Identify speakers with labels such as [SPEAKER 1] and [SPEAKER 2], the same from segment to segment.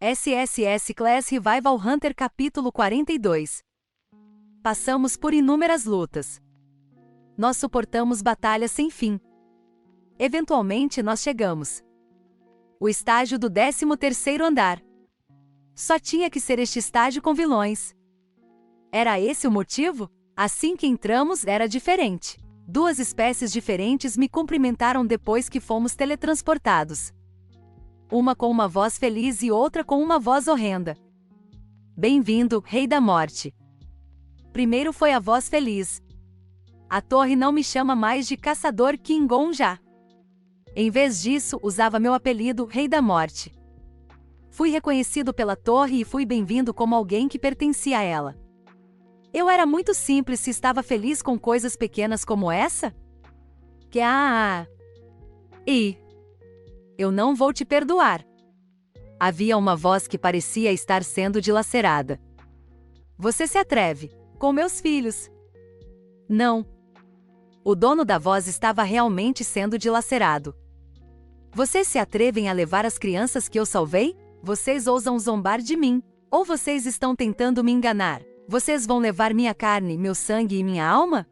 [SPEAKER 1] SSS Class Revival Hunter Capítulo 42. Passamos por inúmeras lutas. Nós suportamos batalhas sem fim. Eventualmente nós chegamos. O estágio do 13º andar. Só tinha que ser este estágio com vilões. Era esse o motivo? Assim que entramos era diferente. Duas espécies diferentes me cumprimentaram depois que fomos teletransportados. Uma com uma voz feliz e outra com uma voz horrenda. Bem-vindo, Rei da Morte. Primeiro foi a voz feliz. A torre não me chama mais de Caçador Kingon já. Em vez disso, usava meu apelido, Rei da Morte. Fui reconhecido pela torre e fui bem-vindo como alguém que pertencia a ela. Eu era muito simples se estava feliz com coisas pequenas como essa? Eu não vou te perdoar. Havia uma voz que parecia estar sendo dilacerada. Você se atreve, com meus filhos. Não. O dono da voz estava realmente sendo dilacerado. Vocês se atrevem a levar as crianças que eu salvei? Vocês ousam zombar de mim? Ou vocês estão tentando me enganar? Vocês vão levar minha carne, meu sangue e minha alma?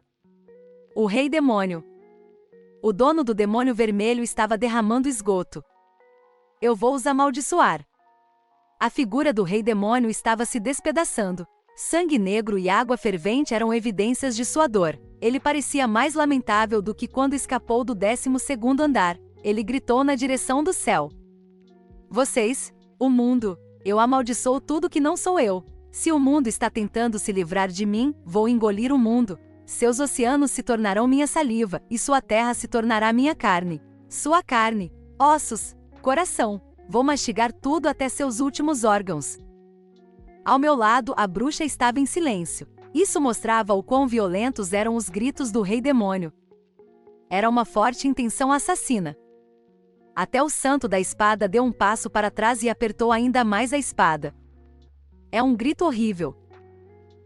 [SPEAKER 1] O Rei Demônio. O dono do demônio vermelho estava derramando esgoto. Eu vou os amaldiçoar. A figura do Rei Demônio estava se despedaçando. Sangue negro e água fervente eram evidências de sua dor. Ele parecia mais lamentável do que quando escapou do 12º andar. Ele gritou na direção do céu. Vocês, o mundo, eu amaldiçoo tudo que não sou eu. Se o mundo está tentando se livrar de mim, vou engolir o mundo. Seus oceanos se tornarão minha saliva, e sua terra se tornará minha carne. Sua carne, ossos, coração. Vou mastigar tudo até seus últimos órgãos. Ao meu lado, a bruxa estava em silêncio. Isso mostrava o quão violentos eram os gritos do Rei Demônio. Era uma forte intenção assassina. Até o santo da espada deu um passo para trás e apertou ainda mais a espada. É um grito horrível.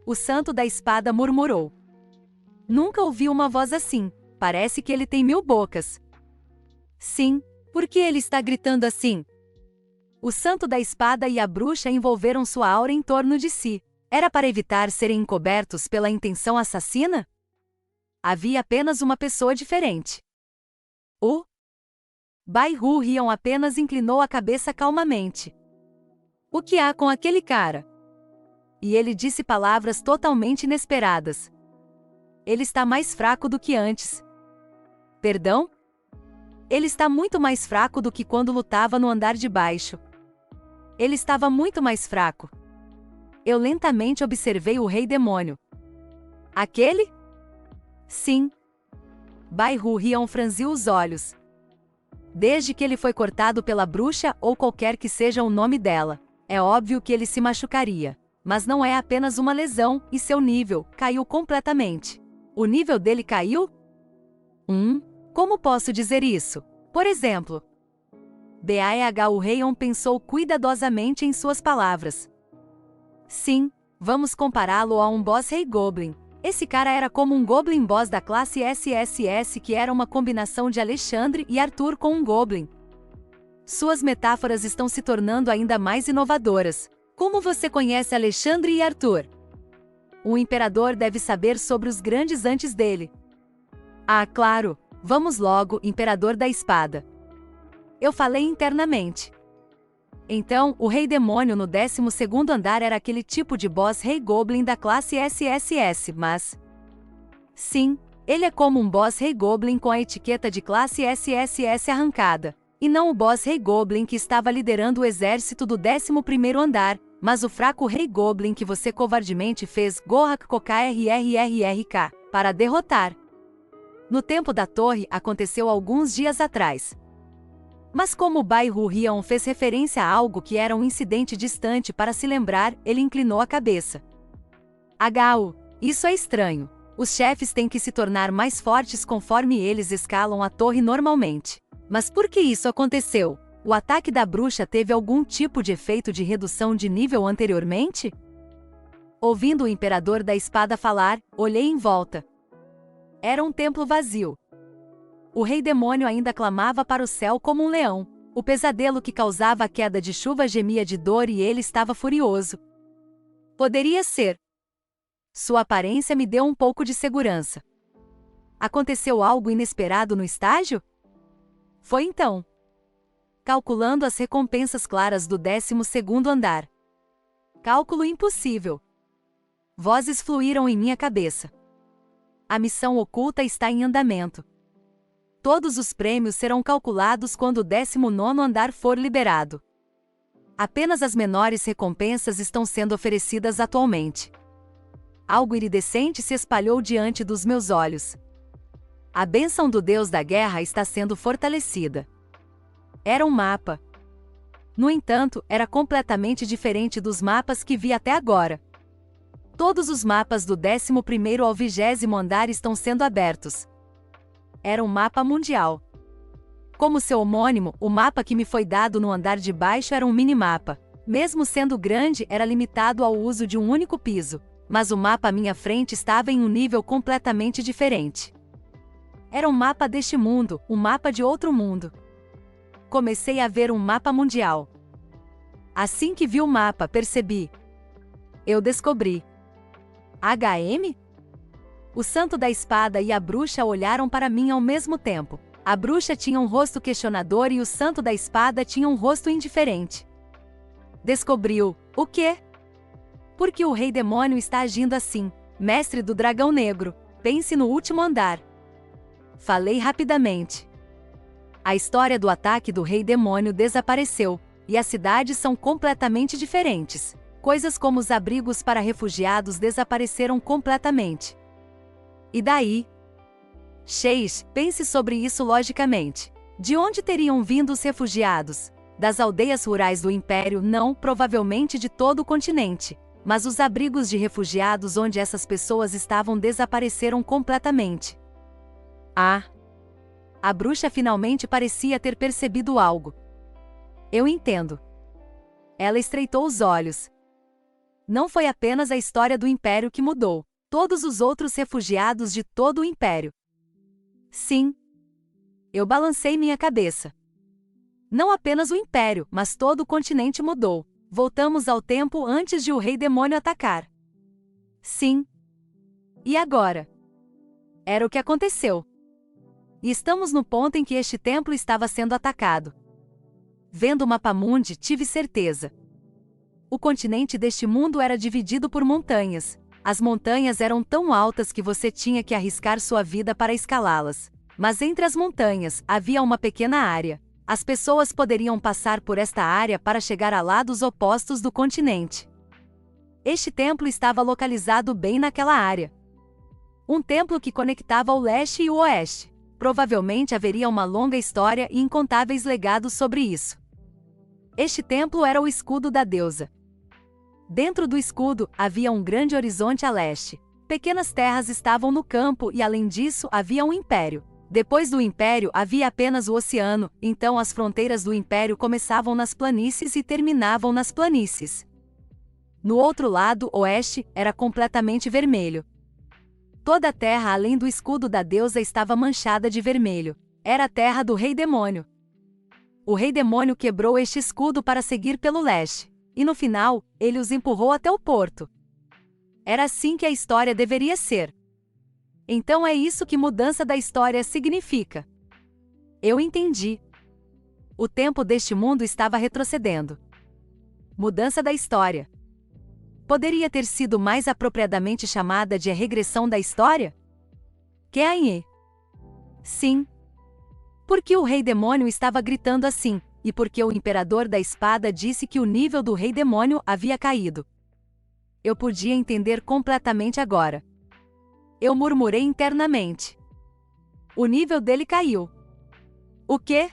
[SPEAKER 1] O santo da espada murmurou. Nunca ouvi uma voz assim. Parece que ele tem 1000 bocas. Sim, por que ele está gritando assim? O santo da espada e a bruxa envolveram sua aura em torno de si. Era para evitar serem encobertos pela intenção assassina? Havia apenas uma pessoa diferente. O Bai Hu apenas inclinou a cabeça calmamente. O que há com aquele cara? E ele disse palavras totalmente inesperadas. Ele está mais fraco do que antes. Perdão? Ele está muito mais fraco do que quando lutava no andar de baixo. Ele estava muito mais fraco. Eu lentamente observei o Rei Demônio. Aquele? Sim. Bai Hu franziu os olhos. Desde que ele foi cortado pela bruxa ou qualquer que seja o nome dela, é óbvio que ele se machucaria. Mas não é apenas uma lesão, e seu nível caiu completamente. O nível dele caiu? Como posso dizer isso? Por exemplo, Baehu Heion pensou cuidadosamente em suas palavras. Sim, vamos compará-lo a um boss Rei Goblin. Esse cara era como um Goblin Boss da classe SSS que era uma combinação de Alexandre e Arthur com um Goblin. Suas metáforas estão se tornando ainda mais inovadoras. Como você conhece Alexandre e Arthur? O imperador deve saber sobre os grandes antes dele. Ah, claro! Vamos logo, Imperador da Espada. Eu falei internamente. Então, o Rei Demônio no 12º andar era aquele tipo de boss Rei Goblin da classe SSS, mas... Sim, ele é como um boss Rei Goblin com a etiqueta de classe SSS arrancada. E não o boss Rei Goblin que estava liderando o exército do 11º andar, mas o fraco Rei Goblin que você covardemente fez Gohak Kokrrrrk para derrotar. No tempo da torre aconteceu alguns dias atrás. Mas como Bai Hu fez referência a algo que era um incidente distante para se lembrar, ele inclinou a cabeça. Isso é estranho. Os chefes têm que se tornar mais fortes conforme eles escalam a torre normalmente. Mas por que isso aconteceu? O ataque da bruxa teve algum tipo de efeito de redução de nível anteriormente? Ouvindo o Imperador da Espada falar, olhei em volta. Era um templo vazio. O Rei Demônio ainda clamava para o céu como um leão. O pesadelo que causava a queda de chuva gemia de dor e ele estava furioso. Poderia ser. Sua aparência me deu um pouco de segurança. Aconteceu algo inesperado no estágio? Foi então. Calculando as recompensas claras do 12º andar. Cálculo impossível. Vozes fluíram em minha cabeça. A missão oculta está em andamento. Todos os prêmios serão calculados quando o 19º andar for liberado. Apenas as menores recompensas estão sendo oferecidas atualmente. Algo iridescente se espalhou diante dos meus olhos. A bênção do Deus da Guerra está sendo fortalecida. Era um mapa. No entanto, era completamente diferente dos mapas que vi até agora. Todos os mapas do 11º ao 20º andar estão sendo abertos. Era um mapa mundial. Como seu homônimo, o mapa que me foi dado no andar de baixo era um minimapa. Mesmo sendo grande, era limitado ao uso de um único piso, mas o mapa à minha frente estava em um nível completamente diferente. Era um mapa deste mundo, um mapa de outro mundo. Comecei a ver um mapa mundial. Assim que vi o mapa, percebi. Eu descobri. HM? O Santo da Espada e a Bruxa olharam para mim ao mesmo tempo. A Bruxa tinha um rosto questionador e o Santo da Espada tinha um rosto indiferente. Descobriu. O quê? Por que o Rei Demônio está agindo assim? Mestre do Dragão Negro, pense no último andar. Falei rapidamente. A história do ataque do Rei Demônio desapareceu, e as cidades são completamente diferentes. Coisas como os abrigos para refugiados desapareceram completamente. E daí? Chase, pense sobre isso logicamente. De onde teriam vindo os refugiados? Das aldeias rurais do Império? Não, provavelmente de todo o continente. Mas os abrigos de refugiados onde essas pessoas estavam desapareceram completamente. Ah! A bruxa finalmente parecia ter percebido algo. Eu entendo. Ela estreitou os olhos. Não foi apenas a história do Império que mudou. Todos os outros refugiados de todo o Império. Sim. Eu balancei minha cabeça. Não apenas o Império, mas todo o continente mudou. Voltamos ao tempo antes de o Rei Demônio atacar. Sim. E agora? Era o que aconteceu. E estamos no ponto em que este templo estava sendo atacado. Vendo o mapa mundi, tive certeza. O continente deste mundo era dividido por montanhas. As montanhas eram tão altas que você tinha que arriscar sua vida para escalá-las. Mas entre as montanhas, havia uma pequena área. As pessoas poderiam passar por esta área para chegar a lados opostos do continente. Este templo estava localizado bem naquela área. Um templo que conectava o leste e o oeste. Provavelmente haveria uma longa história e incontáveis legados sobre isso. Este templo era o escudo da deusa. Dentro do escudo, havia um grande horizonte a leste. Pequenas terras estavam no campo e, além disso, havia um império. Depois do império, havia apenas o oceano, então as fronteiras do império começavam nas planícies e terminavam nas planícies. No outro lado, oeste, era completamente vermelho. Toda a terra além do escudo da deusa estava manchada de vermelho. Era a terra do Rei Demônio. O Rei Demônio quebrou este escudo para seguir pelo leste. E no final, ele os empurrou até o porto. Era assim que a história deveria ser. Então é isso que mudança da história significa. Eu entendi. O tempo deste mundo estava retrocedendo. Mudança da história. Poderia ter sido mais apropriadamente chamada de regressão da história? Quem? Sim. Porque o Rei Demônio estava gritando assim, e porque o Imperador da Espada disse que o nível do Rei Demônio havia caído. Eu podia entender completamente agora. Eu murmurei internamente. O nível dele caiu. O quê?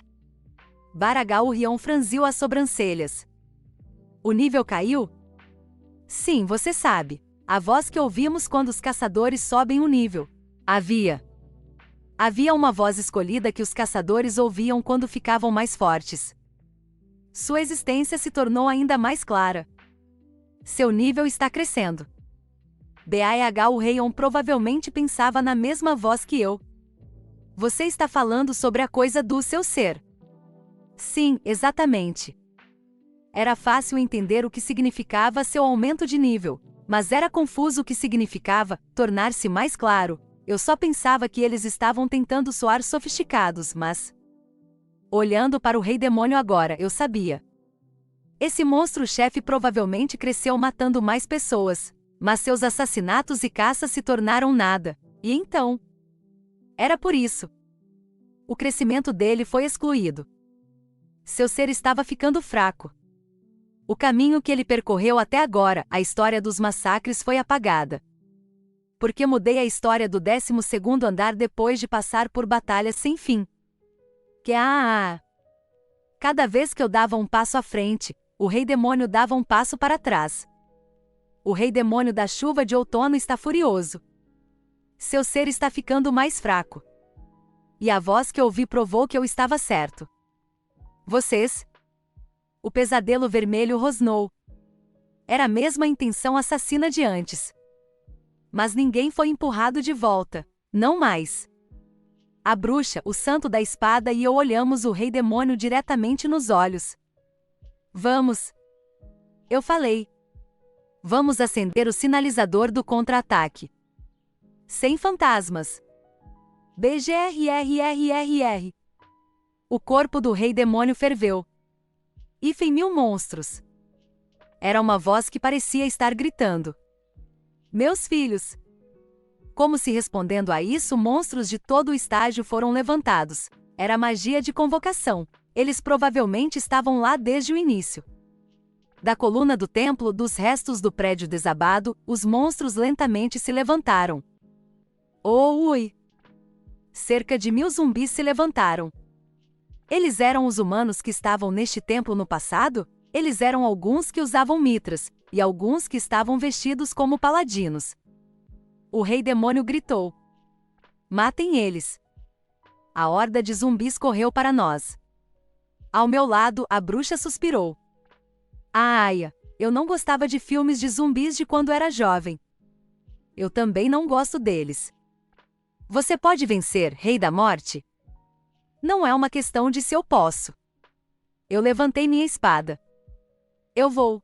[SPEAKER 1] Baragaurion franziu as sobrancelhas. O nível caiu? Sim, você sabe. A voz que ouvimos quando os caçadores sobem o nível. Havia uma voz escolhida que os caçadores ouviam quando ficavam mais fortes. Sua existência se tornou ainda mais clara. Seu nível está crescendo. Baragaurion provavelmente pensava na mesma voz que eu. Você está falando sobre a coisa do seu ser. Sim, exatamente. Era fácil entender o que significava seu aumento de nível, mas era confuso o que significava tornar-se mais claro. Eu só pensava que eles estavam tentando soar sofisticados, mas... Olhando para o Rei Demônio agora, eu sabia. Esse monstro-chefe provavelmente cresceu matando mais pessoas, mas seus assassinatos e caças se tornaram nada. E então? Era por isso. O crescimento dele foi excluído. Seu ser estava ficando fraco. O caminho que ele percorreu até agora, a história dos massacres foi apagada. Porque mudei a história do 12º andar depois de passar por batalhas sem fim. Cada vez que eu dava um passo à frente, o Rei Demônio dava um passo para trás. O Rei Demônio da chuva de outono está furioso. Seu ser está ficando mais fraco. E a voz que ouvi provou que eu estava certo. Vocês? O pesadelo vermelho rosnou. Era a mesma intenção assassina de antes. Mas ninguém foi empurrado de volta. Não mais. A bruxa, o santo da espada e eu olhamos o Rei Demônio diretamente nos olhos. Vamos. Eu falei. Vamos acender o sinalizador do contra-ataque. Sem fantasmas. BGRRRRR. O corpo do Rei Demônio ferveu. -1000 monstros. Era uma voz que parecia estar gritando. Meus filhos. Como se respondendo a isso, monstros de todo o estágio foram levantados. Era magia de convocação. Eles provavelmente estavam lá desde o início. Da coluna do templo, dos restos do prédio desabado, os monstros lentamente se levantaram. Oh, ui! Cerca de 1000 zumbis se levantaram. Eles eram os humanos que estavam neste templo no passado? Eles eram alguns que usavam mitras, e alguns que estavam vestidos como paladinos. O Rei Demônio gritou. Matem eles! A horda de zumbis correu para nós. Ao meu lado, a bruxa suspirou. Aia, eu não gostava de filmes de zumbis de quando era jovem. Eu também não gosto deles. Você pode vencer, Rei da Morte? Não é uma questão de se eu posso. Eu levantei minha espada. Eu vou.